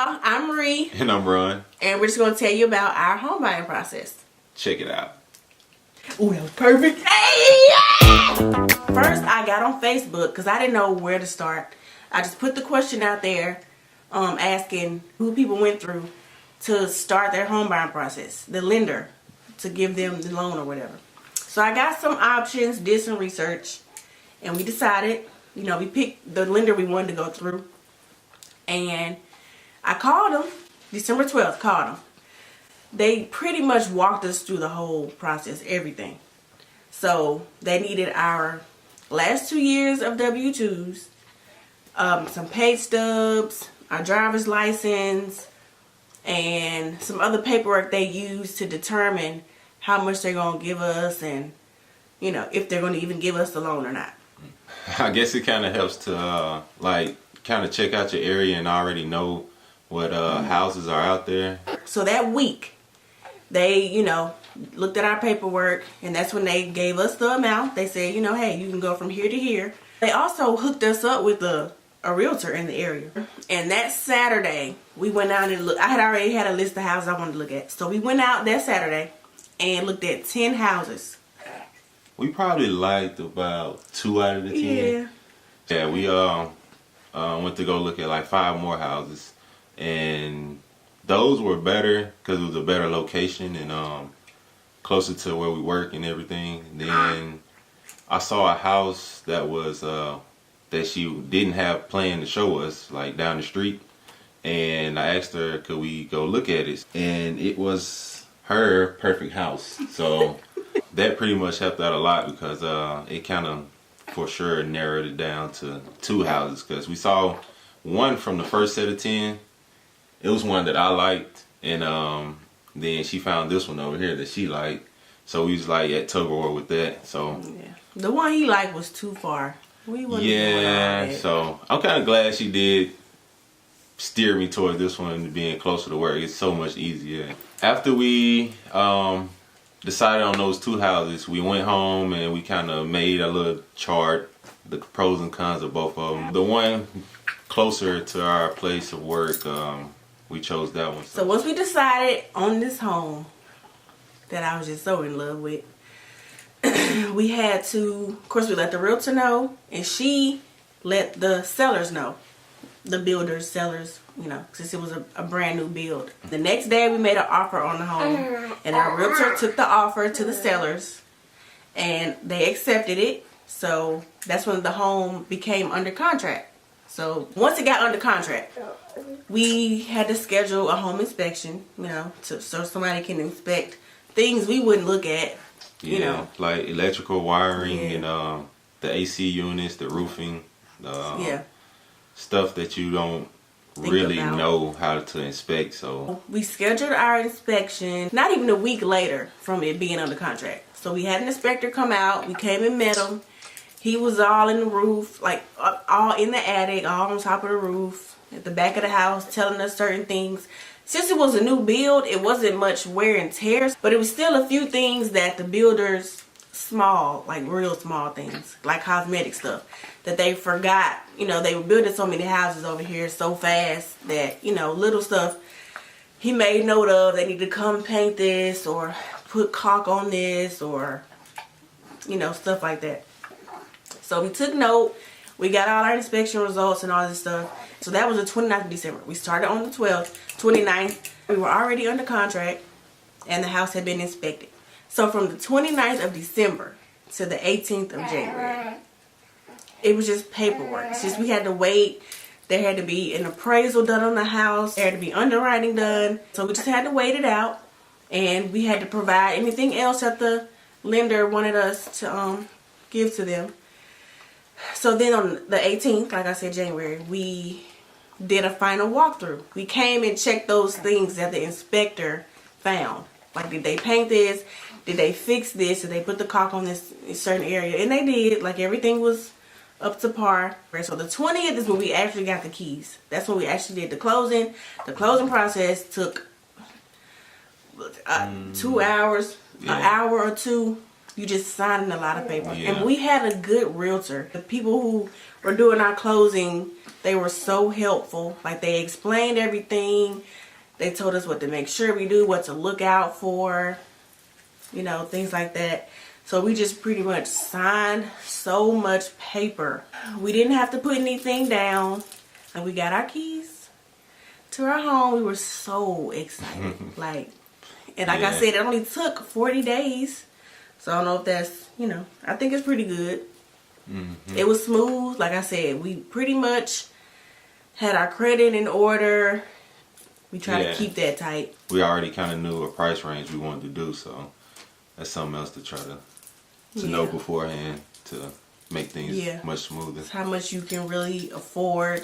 y'all. I'm Marie. And I'm Ron. And we're just going to tell you about our home buying process. Check it out. Oh, that was perfect. Hey! First, I got on Facebook because I didn't know where to start. I just put the question out there asking who people went through to start their home buying process. The lender, to give them the loan or whatever. So I got some options, did some research, and we decided, we picked the lender we wanted to go through. And I called them, December 12th, called them. They pretty much walked us through the whole process, everything. So they needed our last 2 years of W-2s, some pay stubs, our driver's license, and some other paperwork they used to determine how much they're going to give us and, if they're going to even give us the loan or not. I guess it kind of helps to, kind of check out your area and already know what houses are out there. So that week, they, looked at our paperwork, and that's when they gave us the amount. They said, hey, you can go from here to here. They also hooked us up with a realtor in the area. And that Saturday, we went out and looked. I had already had a list of houses I wanted to look at. So we went out that Saturday and looked at 10 houses. We probably liked about 2 out of the 10. Yeah, we went to go look at like 5 more houses. And those were better because it was a better location and closer to where we work and everything. Then I saw a house that was that she didn't have planned to show us, like down the street. And I asked her, could we go look at it? And it was her perfect house. So that pretty much helped out a lot because it kind of for sure narrowed it down to 2 houses. Because we saw one from the first set of 10. It was one that I liked. And then she found this one over here that she liked. So we was like at tug of war with that. So yeah. The one he liked was too far. We wouldn't so I'm kind of glad she did steer me toward this one being closer to work. It's so much easier. After we decided on those 2 houses, we went home and we kind of made a little chart, the pros and cons of both of them. The one closer to our place of work, we chose that one. So once we decided on this home that I was just so in love with, we had to, of course, we let the realtor know, and she let the sellers know, the builders, sellers, since it was a brand new build. The next day we made an offer on the home, and our realtor took the offer to the sellers, and they accepted it. So that's when the home became under contract. So once it got under contract, we had to schedule a home inspection, so somebody can inspect things we wouldn't look at. Like electrical wiring and the AC units, the roofing, stuff that you don't really know how to inspect. So we scheduled our inspection not even a week later from it being under contract. So we had an inspector come out. We came and met him. He was all in the roof, like all in the attic, all on top of the roof, at the back of the house, telling us certain things. Since it was a new build, it wasn't much wear and tear, but it was still a few things that the builders, real small things, like cosmetic stuff, that they forgot. They were building so many houses over here so fast that, little stuff he made note of. They need to come paint this or put caulk on this or, stuff like that. So we took note. We got all our inspection results and all this stuff. So that was the 29th of December. We started on the 12th. 29th, we were already under contract and the house had been inspected. So from the 29th of December to the 18th of January, it was just paperwork. It's just we had to wait. There had to be an appraisal done on the house. There had to be underwriting done. So we just had to wait it out, and we had to provide anything else that the lender wanted us to give to them. So then on the 18th, like I said, January, we did a final walkthrough. We came and checked those things that the inspector found. Like, did they paint this? Did they fix this? Did they put the caulk on this certain area? And they did. Like, everything was up to par. So the 20th is when we actually got the keys. That's when we actually did the closing. The closing process took 2 hours, an hour or two. You just signing a lot of paper. Yeah. And we had a good realtor. The people who were doing our closing, they were so helpful. Like, they explained everything. They told us what to make sure we do, what to look out for, you know, things like that. So we just pretty much signed so much paper. We didn't have to put anything down. And we got our keys to our home. We were so excited. Like, and like I Yeah. said, it only took 40 days. So I don't know if that's, you know, I think it's pretty good. It was smooth. Like I said, we pretty much had our credit in order. We try Yeah. to keep that tight. We already kind of knew a price range we wanted to do, so that's something else to try to know Yeah. beforehand to make things Yeah. much smoother. How much you can really afford.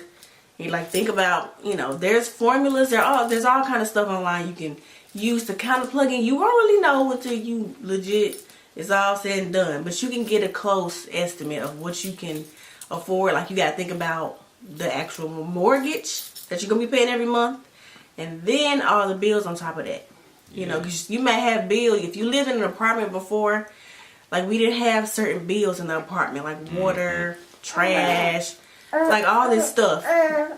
You like think about, you know, there's formulas, there's all kind of stuff online you can use to kind of plug in. You won't really know until you legit it's all said and done, but you can get a close estimate of what you can afford. Like, you got to think about the actual mortgage that you're gonna be paying every month, and then all the bills on top of that. You know, 'cause you may have bills if you lived in an apartment before. Like, we didn't have certain bills in the apartment, like water, trash, like all this stuff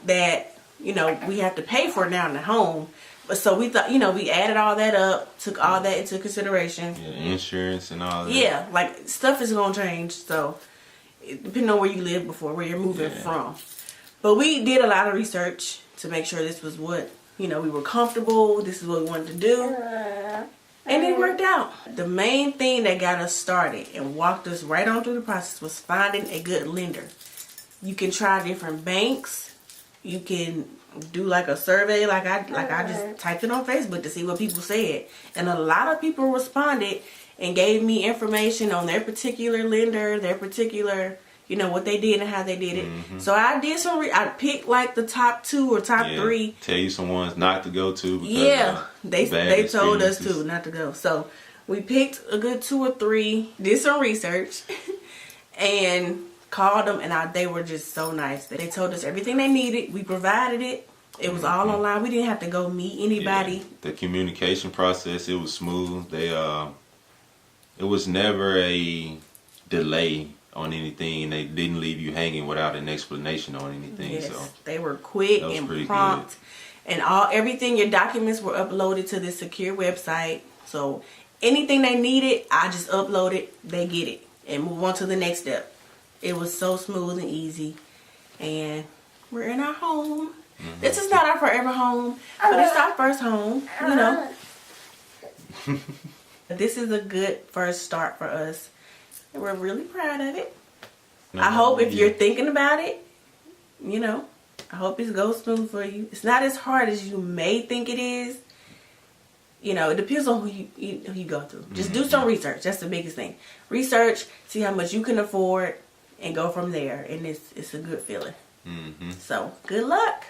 that, you know, we have to pay for now in the home. But so we thought, you know, we added all that up, took all that into consideration. Yeah, insurance and all that. Yeah, like, stuff is gonna change. So depending on where you lived before, where you're moving from. But we did a lot of research to make sure this was what, you know, we were comfortable. This is what we wanted to do. And it worked out. The main thing that got us started and walked us right on through the process was finding a good lender. You can try different banks. You can do like a survey, like I just typed it on Facebook to see what people said. And a lot of people responded and gave me information on their particular lender, their particular, you know, what they did and how they did it. So I did I picked like the top 2 or top 3. Tell you some ones not to go to. Because, Yeah, they told us experiences. to not to go. So we picked a good 2 or 3, did some research, and called them, and they were just so nice. They told us everything they needed. We provided it. It was all online. We didn't have to go meet anybody. Yeah. The communication process, it was smooth. It was never a delay on anything. They didn't leave you hanging without an explanation on anything. Yes, So they were quick that was and pretty prompt, and everything. Your documents were uploaded to this secure website. So anything they needed, I just upload it. They get it and move on to the next step. It was so smooth and easy, and we're in our home. This is not our forever home, but it's our first home, you know. This is a good first start for us, and we're really proud of it. I hope if you're thinking about it, you know, I hope it goes smooth for you. It's not as hard as you may think it is. You know, it depends on who you go through. Just do some research. That's the biggest thing. Research, see how much you can afford, and go from there. And it's a good feeling. So, good luck.